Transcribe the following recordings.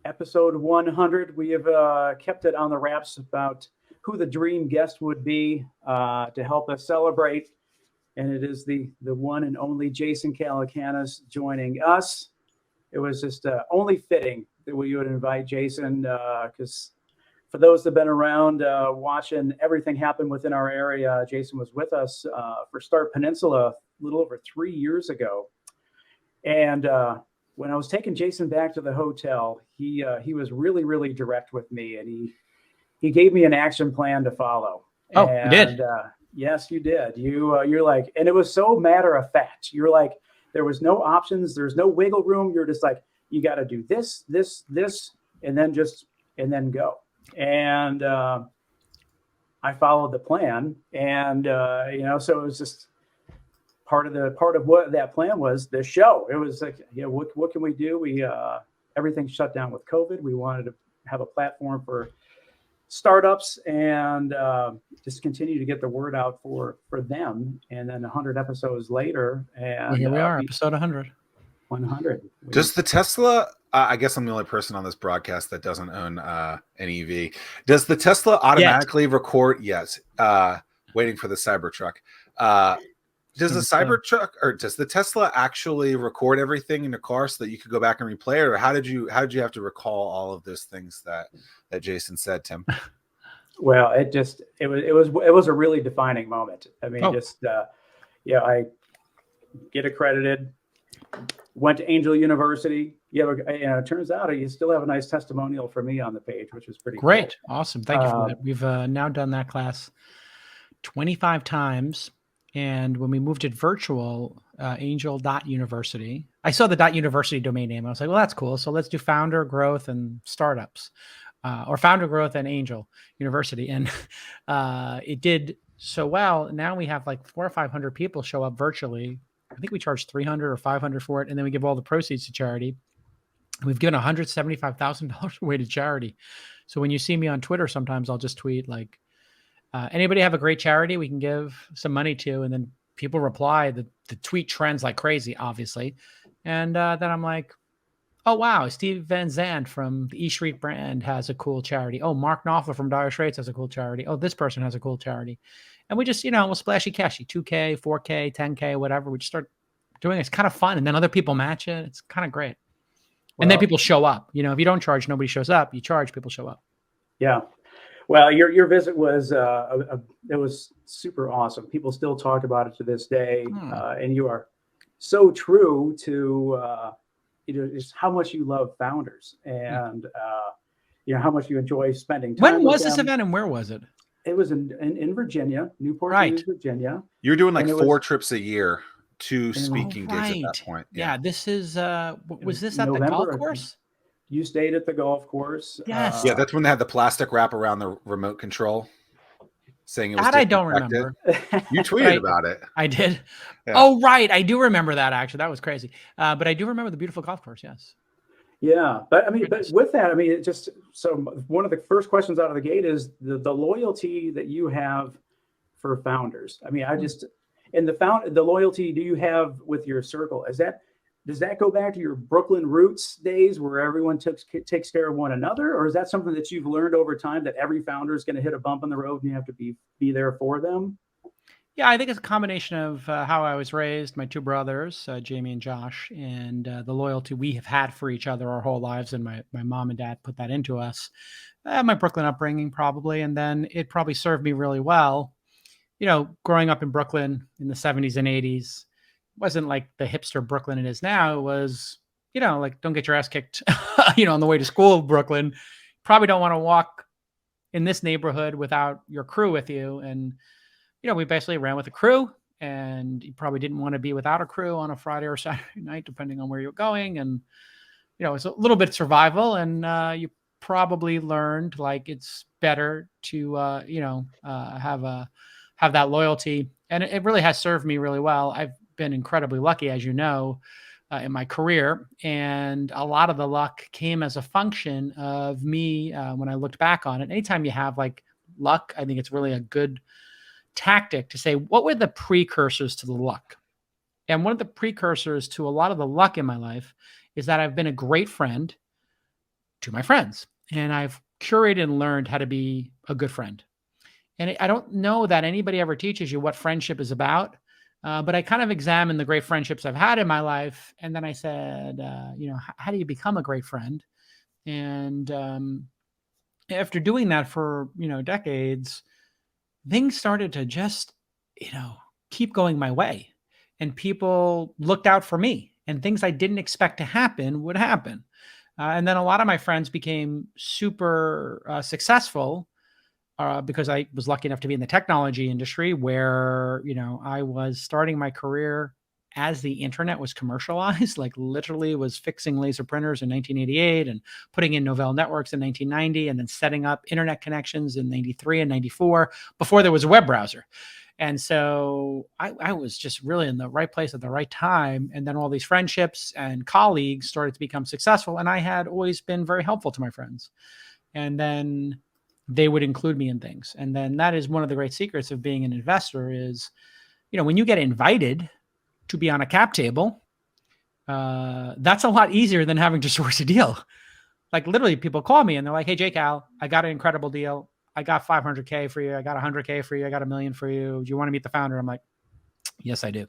episode 100. We have kept it on the wraps about who the dream guest would be to help us celebrate. And it is the one and only Jason Calacanis joining us. It was just only fitting that we would invite Jason because for those that have been around watching everything happen within our area, Jason was with us for Start Peninsula a little over 3 years ago. And when I was taking Jason back to the hotel, he was really, really direct with me, and he gave me an action plan to follow. Oh, and, you did? Yes, you did. You're like, and it was so matter of fact. You're like, there was no options. There's no wiggle room. You're just like, you got to do this, and then go. And I followed the plan, and so it was just part of what that plan was. The show. It was like, what can we do? We everything shut down with COVID. We wanted to have a platform for startups and just continue to get the word out for them. And then 100 episodes later, and here we are, episode 100. 100. Does the Tesla? I guess I'm the only person on this broadcast that doesn't own an EV. Does the Tesla automatically record? Yes. Waiting for the Cybertruck. Does the Tesla actually record everything in the car so that you could go back and replay it, or how did you have to recall all of those things that Jason said, Tim? Well, it was a really defining moment. I mean, I get accredited, went to Angel University. It turns out you still have a nice testimonial for me on the page, which is pretty great. Cool. Awesome. Thank you for that. We've now done that class 25 times. And when we moved it virtual, angel.university, I saw the .university domain name. I was like, well, that's cool. So let's do founder growth and startups, or founder growth and Angel University. And it did so well. Now we have like 400 or 500 people show up virtually. I think we charge $300 or $500 for it. And then we give all the proceeds to charity. We've given $175,000 away to charity. So when you see me on Twitter, sometimes I'll just tweet like, anybody have a great charity we can give some money to? And then people reply. The tweet trends like crazy, obviously. And then I'm like, oh, wow, Steve Van Zandt from the E Street brand has a cool charity. Oh, Mark Knopfler from Dire Straits has a cool charity. Oh, this person has a cool charity. And we just, we'll splashy cashy, 2K, 4K, 10K, whatever. We just start doing it. It's kind of fun. And then other people match it. It's kind of great. Well, and then people show up. If you don't charge, nobody shows up. You charge, people show up. Yeah. Well, your visit was it was super awesome. People still talk about it to this day, and you are so true to just how much you love founders and how much you enjoy spending time. When was this event and where was it? It was in Virginia, Newport News, Virginia. You're doing like 4 trips a year, 2 speaking gigs at that point. Yeah, this is was this at November, the golf course? You stayed at the golf course. Yes. Yeah, that's when they had the plastic wrap around the remote control, saying it was. That I don't remember. You tweeted about it. I did. Yeah. Oh, right. I do remember that, actually. That was crazy. But I do remember the beautiful golf course, yes. Yeah. But with that, it just, so one of the first questions out of the gate is the loyalty that you have for founders. And the loyalty do you have with your circle? Does that go back to your Brooklyn roots days where everyone takes care of one another? Or is that something that you've learned over time that every founder is going to hit a bump in the road and you have to be there for them? Yeah, I think it's a combination of how I was raised, my 2 brothers, Jamie and Josh, and the loyalty we have had for each other our whole lives. And my mom and dad put that into us. My Brooklyn upbringing probably. And then it probably served me really well. Growing up in Brooklyn in the 70s and 80s, wasn't like the hipster Brooklyn it is now. It was, like, don't get your ass kicked, on the way to school, Brooklyn. Probably don't want to walk in this neighborhood without your crew with you. And, we basically ran with a crew, and you probably didn't want to be without a crew on a Friday or Saturday night, depending on where you're going. And, it's a little bit survival, and you probably learned like it's better to, have that loyalty. And it really has served me really well. I've been incredibly lucky, as you know, in my career. And a lot of the luck came as a function of me when I looked back on it. Anytime you have like luck, I think it's really a good tactic to say, what were the precursors to the luck? And one of the precursors to a lot of the luck in my life is that I've been a great friend to my friends. And I've curated and learned how to be a good friend. And I don't know that anybody ever teaches you what friendship is about. But I kind of examined the great friendships I've had in my life. And then I said, how do you become a great friend? And after doing that for, decades, things started to just, keep going my way. And people looked out for me, and things I didn't expect to happen would happen. And then a lot of my friends became super successful because I was lucky enough to be in the technology industry where, I was starting my career as the internet was commercialized, like literally was fixing laser printers in 1988 and putting in Novell networks in 1990, and then setting up internet connections in 93 and 94 before there was a web browser. And so I was just really in the right place at the right time. And then all these friendships and colleagues started to become successful. And I had always been very helpful to my friends. And then they would include me in things. And then that is one of the great secrets of being an investor is, when you get invited to be on a cap table, that's a lot easier than having to source a deal. Like literally people call me and they're like, hey, J Cal, I got an incredible deal. I got 500K for you. I got 100K for you. I got $1 million for you. Do you want to meet the founder? I'm like, yes, I do.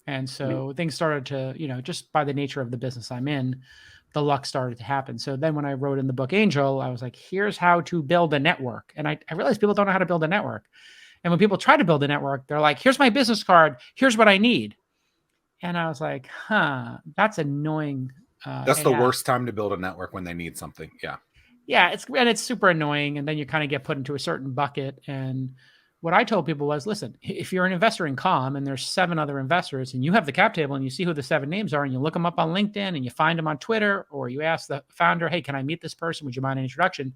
And so things started to, just by the nature of the business I'm in, the luck started to happen. So then when I wrote in the book Angel, I was like, here's how to build a network. And I realized people don't know how to build a network. And when people try to build a network, they're like, here's my business card. Here's what I need. And I was like, that's annoying. That's the worst time to build a network, when they need something. Yeah. Yeah, it's super annoying. And then you kind of get put into a certain bucket. And what I told people was, listen, if you're an investor in Calm and there's 7 other investors and you have the cap table and you see who the 7 names are and you look them up on LinkedIn and you find them on Twitter, or you ask the founder, hey, can I meet this person? Would you mind an introduction?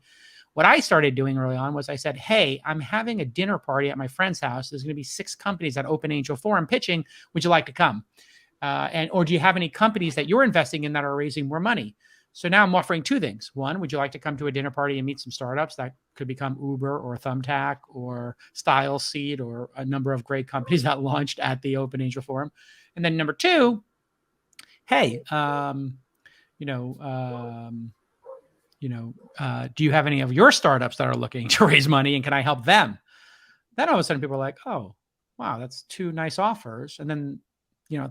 What I started doing early on was I said, hey, I'm having a dinner party at my friend's house. There's going to be 6 companies at Open Angel Forum pitching. Would you like to come? Or do you have any companies that you're investing in that are raising more money? So now I'm offering 2 things. One, would you like to come to a dinner party and meet some startups that could become Uber or Thumbtack or Style Seed or a number of great companies that launched at the Open Angel Forum? And then number 2, hey, do you have any of your startups that are looking to raise money, and can I help them? Then all of a sudden people are like, oh, wow, that's 2 nice offers. And then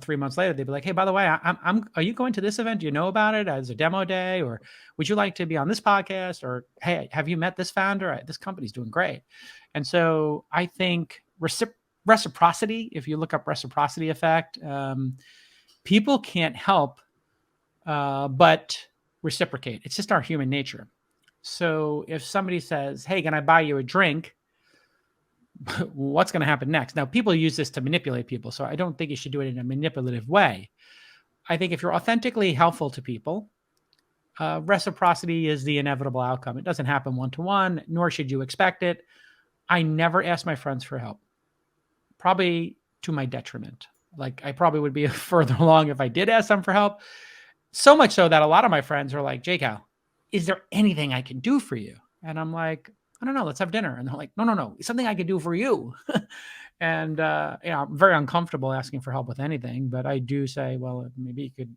3 months later, they'd be like, hey, by the way, are you going to this event? Do you know about it as a demo day? Or would you like to be on this podcast? Or, hey, have you met this founder? This company's doing great. And so I think reciprocity, if you look up reciprocity effect, people can't help but reciprocate. It's just our human nature. So if somebody says, hey, can I buy you a drink? What's going to happen next? Now, people use this to manipulate people, so I don't think you should do it in a manipulative way. I think if you're authentically helpful to people, reciprocity is the inevitable outcome. It doesn't happen one-to-one, nor should you expect it. I never ask my friends for help, probably to my detriment. Like, I probably would be further along if I did ask them for help. So much so that a lot of my friends are like, J Cal, is there anything I can do for you? And I'm like, I don't know, let's have dinner. And they're like, no, it's something I can do for you. And I'm very uncomfortable asking for help with anything, but I do say, well, maybe you could,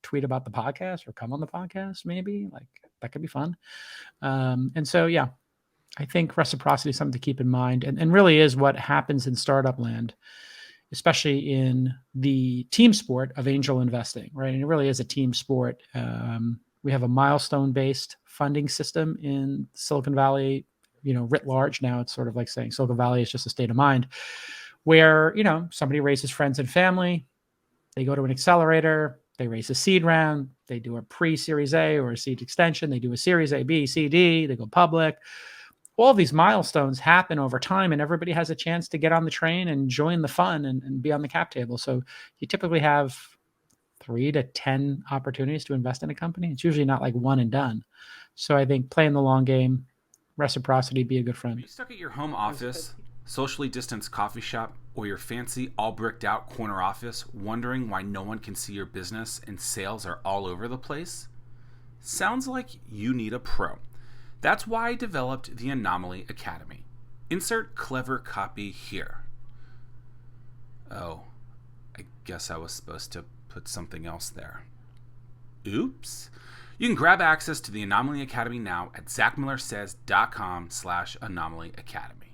tweet about the podcast or come on the podcast, maybe. Like, that could be fun. And so, yeah, I think reciprocity is something to keep in mind, and really is what happens in startup land, especially in the team sport of angel investing, right? And it really is a team sport. We have a milestone-based funding system in Silicon Valley, writ large. Now it's sort of like saying Silicon Valley is just a state of mind where, somebody raises friends and family, they go to an accelerator, they raise a seed round, they do a pre-series A or a seed extension, they do a series A, B, C, D, they go public. All of these milestones happen over time, and everybody has a chance to get on the train and join the fun and be on the cap table. So you typically have 3 to 10 opportunities to invest in a company. It's usually not like one and done. So I think playing the long game, reciprocity, be a good friend. Are you stuck at your home office, socially distanced coffee shop, or your fancy all bricked out corner office, wondering why no one can see your business and sales are all over the place? Sounds like you need a pro. That's why I developed the Anomaly Academy. Insert clever copy here. Oh, I guess I was supposed to put something else there. Oops. You can grab access to the Anomaly Academy now at zachmillersays.com/Anomaly Academy.